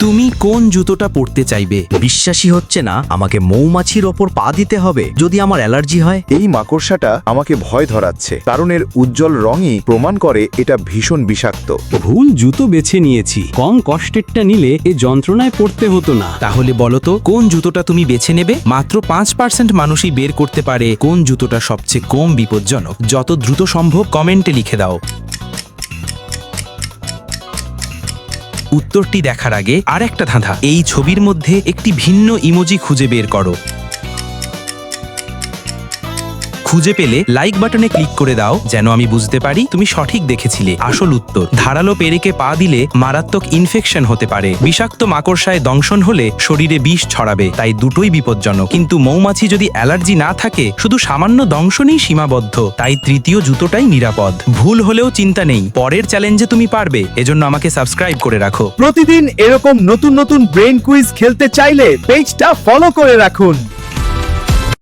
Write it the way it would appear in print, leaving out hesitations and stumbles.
তুমি কোন জুতোটা পরতে চাইবে? বিশ্বাসই হচ্ছে না আমাকে মৌমাছির ওপর পা দিতে হবে যদি আমার অ্যালার্জি হয়। এই মাকড়সাটা আমাকে ভয় ধরাচ্ছে, কারণ এর উজ্জ্বল রঙই প্রমাণ করে এটা ভীষণ বিষাক্ত। ভুল জুতো বেছে নিয়েছি। কম কষ্টেরটা নিলে এ যন্ত্রণায় পড়তে হতো না। তাহলে বলো তো কোন জুতোটা তুমি বেছে নেবে? মাত্র 5% মানুষই বের করতে পারে কোন জুতোটা সবচেয়ে কম বিপজ্জনক। যত দ্রুত সম্ভব কমেন্টে লিখে দাও। উত্তরটি দেখার আগে আরেকটা ধাঁধা, এই ছবির মধ্যে একটি ভিন্ন ইমোজি খুঁজে বের করো। খুঁজে পেলে লাইক বাটনে ক্লিক করে দাও, যেন আমি বুঝতে পারি তুমি সঠিক দেখেছিলে। আসল উত্তর, ধারালো পেরেকে পা দিলে মারাত্মক ইনফেকশন হতে পারে। বিষাক্ত মাকড়সায় দংশন হলে শরীরে বিষ ছড়াবে, তাই দুটোই বিপজ্জনক। কিন্তু মৌমাছি যদি অ্যালার্জি না থাকে, শুধু সামান্য দংশনেই সীমাবদ্ধ, তাই তৃতীয় জুতোটাই নিরাপদ। ভুল হলেও চিন্তা নেই, পরের চ্যালেঞ্জে তুমি পারবে। এজন্য আমাকে সাবস্ক্রাইব করে রাখো। প্রতিদিন এরকম নতুন নতুন ব্রেন কুইজ খেলতে চাইলে পেজটা ফলো করে রাখুন।